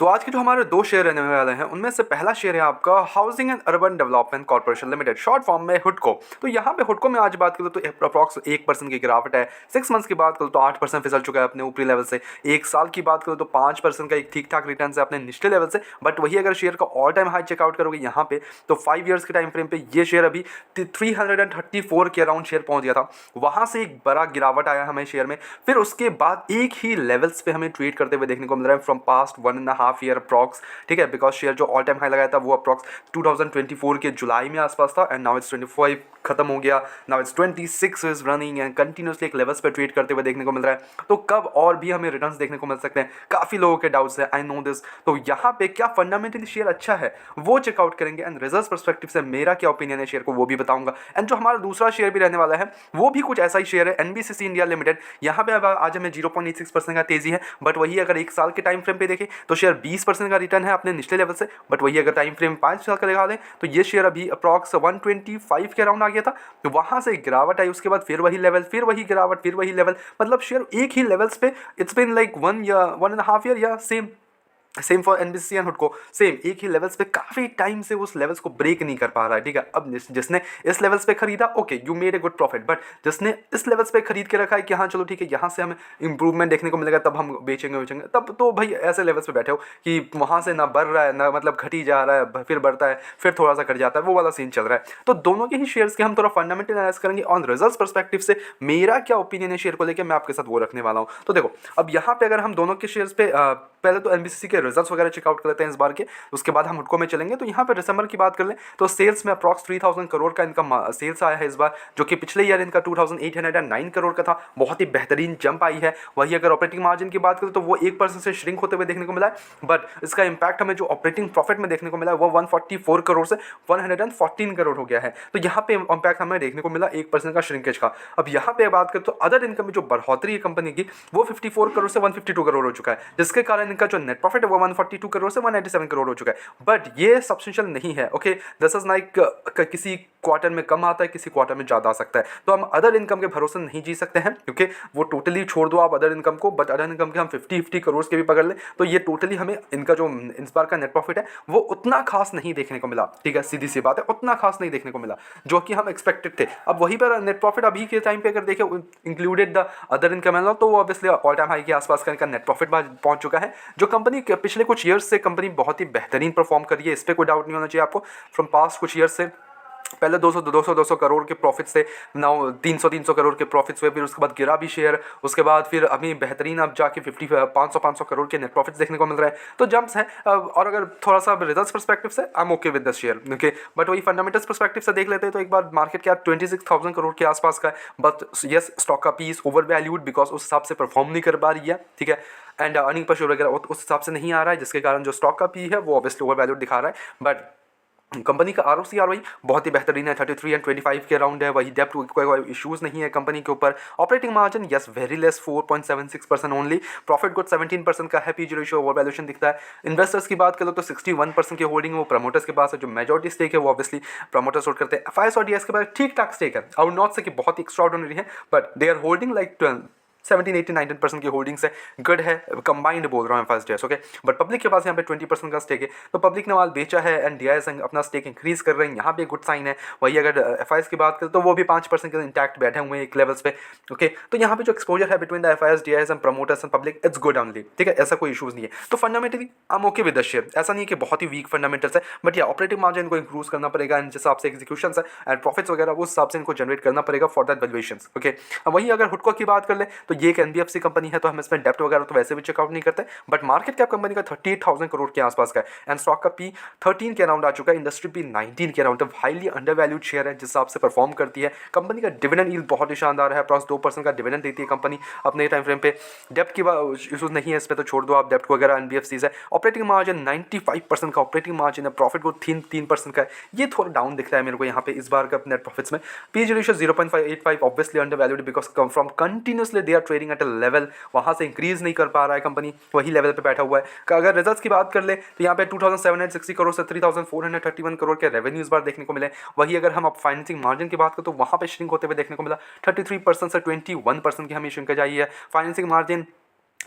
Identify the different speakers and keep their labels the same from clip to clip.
Speaker 1: तो आज के जो हमारे दो शेयर रहने वाले हैं उनमें से पहला शेयर है आपका housing and urban development corporation limited, short form में हुडको। तो यहाँ पे हुडको में आज बात करूँ तो अप्रॉक्स 1% की गिरावट है। 6 मंथ्स की बात करूँ तो 8% फिसल चुका है अपने ऊपरी लेवल से। एक साल की बात करूँ तो 5% का एक ठीक ठाक रिटर्न है अपने निचले लेवल से। बट वही अगर शेयर का ऑल टाइम हाई चेकआउट करोगे यहाँ पे तो 5 ईयर्स के टाइम फ्रेम पे ये शेयर अभी 334 के अराउंड शेयर पहुंच गया था। वहां से एक बड़ा गिरावट आया हमें शेयर में। फिर उसके बाद एक ही लेवल्स पे हमें ट्रेड करते हुए देखने को मिल रहा है फ्रॉम पास्ट 1.5 ईयर अप्रॉक्स। ठीक है, बिकॉज शेयर जो ऑल टाइम हाई लगाया था वो अप्रॉक्स 2024 के जुलाई में आसपास था एंड नाउ इट्स 25 खत्म हो गया। Now it's 26 is running and continuously एक लेवल्स पे ट्रेड करते हुए देखने को मिल रहा है। तो कब और भी हमें रिटर्न्स देखने को मिल सकते हैं, काफी लोगों के डाउट्स है, आई नो दिस। तो यहाँ पे क्या फंडामेंटली शेयर अच्छा है वो चेकआउट करेंगे एंड रिजल्ट परस्पेक्टिव से मेरा क्या ओपिनियन है शेयर को वो भी बताऊंगा। एंड जो हमारा दूसरा शेयर भी रहने वाला है वो भी कुछ ऐसा ही शेयर है, एनबीसीसी इंडिया लिमिटेड। यहाँ पे अब आज हमें 0.86% का तेजी है। बट वही अगर एक साल के टाइम फ्रेम पे देखें तो शेयर 20% का रिटर्न है अपने निचले लेवल से। बट वही अगर टाइम फ्रेम 5 साल का दिखा दें तो ये शेयर अभी अप्रॉक्स 125 के अराउंड आ गया था। तो वहां से गिरावट आई, उसके बाद फिर वही लेवल, फिर वही गिरावट, फिर वही लेवल। मतलब शेयर एक ही लेवल्स पे इट्स बिन लाइक 1.5 ईयर या सेम फॉर एनबीसी एंड हुडको, सेम एक ही लेवल्स पे काफी टाइम से उस लेवल्स को ब्रेक नहीं कर पा रहा है। ठीक है, अब जिसने इस लेवल्स पे खरीदा okay you made a good profit, but जिसने इस लेवल्स पे खरीद के रखा है कि हाँ चलो ठीक है यहाँ से हमें इंप्रूवमेंट देखने को मिलेगा तब हम बेचेंगे, तब तो भाई ऐसे लेवल्स पे बैठे हो कि वहां से ना बढ़ रहा है ना मतलब घटी जा रहा है, फिर बढ़ता है फिर थोड़ा सा घट जाता है, वो वाला सीन चल रहा है। तो दोनों के ही शेयर्स के हम थोड़ा फंडामेंटल एनालिसिस करेंगे ऑन रिजल्ट्स पर्सपेक्टिव से। मेरा क्या ओपिनियन है शेयर को लेकर मैं आपके साथ वो रखने वाला हूँ। तो देखो अब यहाँ पे अगर हम दोनों के शेयर्स पे पहले तो एनबीसीसी के रिजल्ट्स वगैरह चेकआउट कर लेते हैं इस बार के, उसके बाद हम हुडको में चलेंगे। तो यहाँ पे दिसंबर की बात कर लें तो सेल्स में अप्रॉक्स 3000 करोड़ का इनका सेल्स आया है इस बार, जो कि पिछले ईयर इनका 2809 करोड़ का था। बहुत ही बेहतरीन जंप आई है। वही अगर ऑपरेटिंग मार्जिन की बात करें तो वो 1% से श्रिंक होते हुए देखने को मिला है। बट इसका इंपैक्ट हमें जो ऑपरेटिंग प्रॉफिट में देखने को मिला है वो 144 करोड़ से 114 करोड़ हो गया है। तो यहाँ पे इंपैक्ट हमें देखने को मिला 1% का श्रिंकेज का। अब यहाँ पे बात करें तो अदर इनकम में जो बढ़ोतरी है कंपनी की वो 54 करोड़ से 152 करोड़ हो चुका है, जिसके कारण इनका जो नेट प्रॉफिट है वो 142 करोड़ से 197 करोड़ हो चुका है। बट ये सब्सटेंशियल नहीं है। ओके, दिस इज लाइक किसी क्वार्टर में कम आता है, किसी क्वार्टर में ज़्यादा आ सकता है। तो हम अदर इनकम के भरोसे नहीं जी सकते हैं, क्योंकि वो टोटली छोड़ दो आप अदर इनकम को। बट अदर इनकम के हम 50 करोड़ के भी पकड़ लें तो ये टोटली हमें इनका जो इस बार का नेट प्रॉफिट है वो उतना खास नहीं देखने को मिला। ठीक है, सीधी सी बात है, उतना खास नहीं देखने को मिला जो कि हम एक्सपेक्टेड थे। अब वहीं पर नेट प्रॉफिट अभी के टाइम पे अगर देखें इंक्लूडेड द अदर इनकम है तो वो ऑब्वियसली ऑल टाइम हाई के आसपास का इनका नेट प्रॉफिट पहुंच चुका है। जो कंपनी पिछले कुछ ईयर्स से कंपनी बहुत ही बेहतरीन परफॉर्म करी है, इस पर कोई डाउट नहीं होना चाहिए आपको। फ्रॉम पास्ट कुछ ईयर्स से पहले 200 करोड़ के प्रॉफिट्स थे, नाउ 300 करोड़ के प्रॉफिट्स हुए, फिर उसके बाद गिरा भी शेयर, उसके बाद फिर अभी बेहतरीन अब जाके 500 करोड़ के नेट प्रॉफिट्स देखने को मिल रहा है। तो जंप्स हैं। और अगर थोड़ा सा रिजल्ट्स परस्पेक्टिव से I am okay with the share. Okay, but वही फंडामेंटल्स परस्पेक्टिव से देख लेते हैं तो एक बार मार्केट कैप 26,000 करोड़ के आसपास का है। बट यस, स्टॉक का पीस ओवर वैल्यूड बिकॉज उस हिसाब से परफॉर्म नहीं कर पा रही है। ठीक है, एंड अर्निंग पर शेयर वगैरह उस हिसाब से नहीं आ रहा है, जिसके कारण जो स्टॉक का पी है वो ऑब्वियसली ओवर वैल्यूड दिखा रहा है। बट कंपनी का आरओसी आरओई बहुत ही बेहतरीन है, 33 एंड 25 के अराउंड है। वही डेप्ट कोई इश्यूज नहीं है कंपनी के ऊपर। Operating margin yes very less 4.76% only. Profit growth 17% का है। पीजी रेशियो ओवर वैल्यूएशन दिखता है। इन्वेस्टर्स की बात करो तो 61% की होल्डिंग वो प्रमोटर्स के पास है। जो मेजॉरिटी स्टेक है वो ऑब्वियसली प्रमोटर्स होल्ड करते हैं। एफआईएस और डीएस के पास ठीक ठाक स्टेक है, आई वुड नॉट से कि बहुत एक्स्ट्राऑर्डिनरी है, but they are holding like 17, 18, 19% की होल्डिंग्स है। गुड है, कंबाइंड बोल रहा हूँ first days. Okay, but public के पास यहाँ पे 20% का स्टेक है। तो पब्लिक ने माल बेचा है एंड डीआईएस अपना स्टेक इंक्रीज कर रहे हैं, यहाँ पे गुड साइन है। वही अगर एफआईएस की बात करें तो वो भी 5% के इंटैक्ट बैठे हुए हैं एक लेवल्स पे। ओके, तो यहाँ पे जो एक्सपोजर है between the FIS, DIIs and promoters and public it's good only. ठीक है, ऐसा कोई इशूज नहीं है। तो fundamentally I am okay with the share. ऐसा नहीं है कि बहुत ही वीक फंडामेंटल्स है, बट या ऑपरेटिंग मार्जिन को इंक्रूज करना पड़ेगा एंड जिस हिसाब से एग्जीक्यूशन है एंड प्रॉफिट्स वगैरह उस हिसाब से इनको जनरेट करना पड़ेगा फॉर दैट वैल्यूएशन। ओके, वही अगर हुडको की बात कर ले तो ये एक एनबीएफसी कंपनी है, तो हम इसमें डेप्ट वगैरह तो वैसे भी चेकआउट नहीं करते। बट मार्केट कैप कंपनी का 38,000 करोड़ के आसपास का है एंड स्टॉक का पी 13 के अराउंड आ चुका है, इंडस्ट्री पी 19 के around. Highly under valued share है जिस हिसाब से परफॉर्म करती है। कंपनी का डिविडेंड यील्ड बहुत ही शानदार है, अप्रॉक्स 2% का डिविडेंड देती है कंपनी अपने टाइम फ्रेम पे। डेप्ट की इशूज नहीं है इसमें, तो छोड़ दो आप डेप्ट वगैरह एनबीएफसी है। ऑपरेटिंग मार्जिन 95% का ऑपरेटिंग मार्जिन है। प्रॉफिट को 3% का है, ये थोड़ा डाउन दिख रहा है मेरे को यहाँ पे इस बार का नेट प्रॉफिट्स में। PG ratio 0.585 obviously under valued because from continuously they are trading at a level, वहां से इंक्रीज नहीं कर पा रहा है कंपनी, वही लेवल पे बैठा हुआ है। अगर रिजल्ट्स की बात कर ले तो यहाँ पे 2760 करोड़ से 3431 करोड़ के रेवेन्यू इस बार देखने को मिले। वही अगर हम अब फाइनेंसिंग मार्जिन की बात करें तो वहां पे श्रिंक होते हुए देखने को मिला। 33% से 21% की हमें श्रिंकेज आई है फाइनेंसिंग मार्जिन।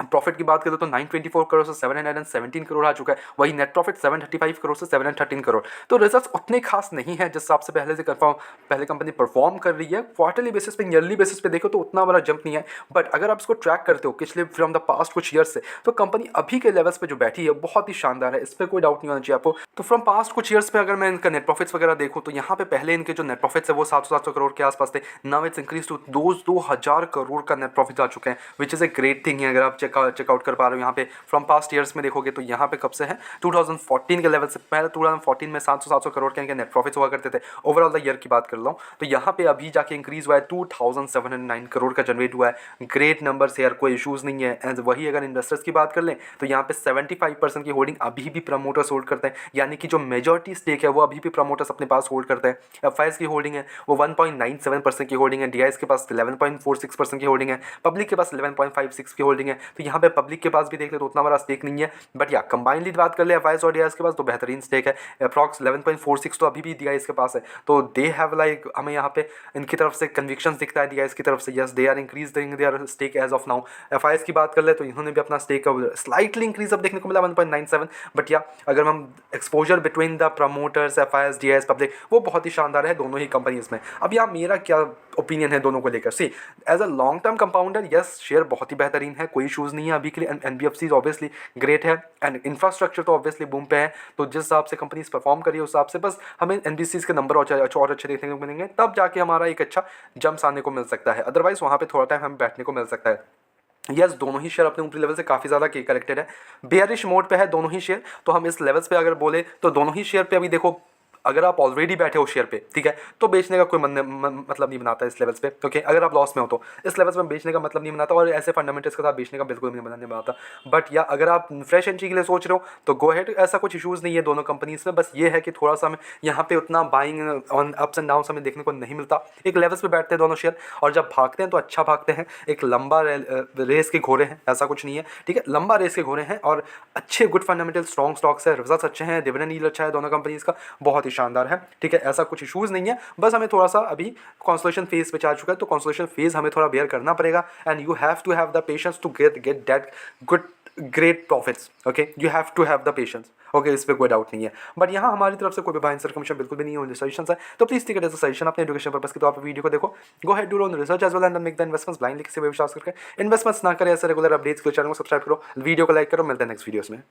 Speaker 1: प्रॉफिट की बात करें तो 924 करोड़ से 717 करोड़ आ चुका है, वही नेट प्रॉफिट 735 करोड़ से 713 करोड़। तो रिजल्ट्स उतने खास नहीं है जिस हिसाब से पहले कंपनी परफॉर्म कर रही है। क्वार्टरली बेसिस पे, ईयरली बेसिस पे देखो तो उतना बड़ा जंप नहीं है, बट अगर आप इसको ट्रैक करते हो पिछले फ्रॉम द पास्ट कुछ ईयर्स से, तो कंपनी अभी के लेवल्स पे जो बैठी है बहुत ही शानदार है, इस पर कोई डाउट नहीं होना चाहिए आपको। तो फ्रॉम पास्ट कुछ ईयर्स पे अगर मैं इनका नेट प्रॉफिट्स वगैरह देखूँ तो यहाँ पे पहले इनके जो नेट प्रॉफिट्स है वो 700 करोड़ के आसपास थे, now it's increase to 2000 crore का नेट प्रॉफिट आ चुके हैं, which is a great thing है। अगर आप चेकआउट कर पा रहे हो यहाँ पे फ्रॉम पास्ट ईयर्स में देखोगे तो यहाँ पे कब से है 2014 के लेवल से, पहले 2014 में 700 करोड़ के इनके नेट प्रॉफिट्स हुआ करते थे। ओवरऑल द ईयर की बात कर रहा हूँ तो यहाँ पे अभी जाके इंक्रीज हुआ है 2709 करोड़ का जनरेट हुआ है। ग्रेट नंबर्स यार, कोई इशूज़ नहीं है। एंड वही अगर इन्वेस्टर्स की बात कर लें तो यहाँ पे 75% की होल्डिंग अभी भी प्रमोटर्स होल्ड करते हैं, यानी कि जो मेजॉरिटी स्टेक है वो अभी भी प्रमोटर्स अपने पास होल्ड करते हैं। एफआईएस की होल्डिंग है वो 1.97% की होल्डिंग है, डीआईएस के पास 11.46% की होल्डिंग है, पब्लिक के पास 11.56 की होल्डिंग है। तो यहाँ पे पब्लिक के पास भी देख ले तो उतना बड़ा स्टेक नहीं है, बट या कंबाइनली बात कर ले एफआईएस और डीआईएस के पास तो बेहतरीन स्टेक है। अप्रॉक्स 11.46 तो अभी भी डीआईएस के पास है। तो दे हैव लाइक, हमें यहाँ पे इनकी तरफ से कन्विक्शन दिखता है डीआईएस की तरफ से, yes they are increasing their stake as of now. FIS की बात कर ले तो इन्होंने भी अपना स्टेक स्लाइटली इंक्रीज अब देखने को मिला 1.97, बट या अगर हम exposure between the promoters FIS DIIs public वो बहुत ही शानदार है दोनों ही कंपनीज में। अब यहाँ मेरा क्या ओपिनियन है दोनों को लेकर, see as a long term compounder yes share बहुत ही बेहतरीन है, कोई इशूज़ नहीं है अभी के लिए। एनबीएफसी ऑब्वियसली ग्रेट है एंड इंफ्रास्ट्रक्चर तो ऑब्वियसली बूम पे है, तो जिस हिसाब से कंपनीज परफॉर्म करी है उस हिसाब से बस हमें एनबीसीज के नंबर और अच्छे देखने को मिलेंगे, तब जाके हमारा एक अच्छा जंप आने को मिल सकता है। अदरवाइज वहाँ पे थोड़ा टाइम हमें बैठने को मिल सकता है। यस दोनों ही शेयर अपने ऊपरी लेवल से काफ़ी ज़्यादा करेक्टेड है, बेयरिश मोड पे है दोनों ही शेयर। तो हम इस लेवल्स पे अगर बोले तो दोनों ही शेयर पे अभी देखो, अगर आप ऑलरेडी बैठे हो शेयर पे, ठीक है, तो बेचने का कोई मतलब नहीं बनाता इस लेवल्स पे। ओके, अगर आप लॉस में हो तो इस लेवल्स में बेचने का मतलब नहीं बनाता, और ऐसे फंडामेंटल्स के साथ बेचने का बिल्कुल नहीं बनाता। बट या अगर आप फ्रेश एंट्री के लिए सोच रहे हो तो गो हेड, ऐसा कुछ इशूज़ नहीं है दोनों कंपनीज में। बस ये है कि थोड़ा सा हमें यहाँ पे उतना buying on ups and downs हमें देखने को नहीं मिलता। एक लेवल्स पे बैठते हैं दोनों शेयर, और जब भागते हैं तो अच्छा भागते हैं। एक लंबा रेस के घोड़े हैं, ऐसा कुछ नहीं है, ठीक है, लंबा रेस के घोड़े हैं और अच्छे गुड फंडामेंटल स्ट्रॉन्ग स्टॉक्स है, रिजल्ट्स अच्छे हैं, डिविडेंड यील्ड अच्छा है दोनों कंपनीज का, बहुत ही शानदार है, ठीक है, ऐसा कुछ इशूज़ नहीं है। बस हमें थोड़ा सा अभी कंसोलिडेशन फेज पे जा चुका है, तो कंसोलिडेशन फेज हमें थोड़ा बेयर करना पड़ेगा, and you have to have the patience to get that good great profits. Okay, you have to have the patience. Okay, इस पर कोई डाउट नहीं है। बट यहाँ हमारी तरफ से कोई भी बाइंग कमीशन बिल्कुल भी नहीं है, सजेशन है, तो please take it as a suggestion अपने एजुकेशन पर्पस की। तो आप वीडियो को देखो, go ahead do own research as well and make the investments blindly, किसी भी विश्वास करके इन्वेस्टमेंट्स ना करें। ऐसे रेगुलर अपडेट्स के लिए चैनल को सब्सक्राइब करो, वीडियो को लाइक करो। मिलते हैं नेक्स्ट वीडियोस में।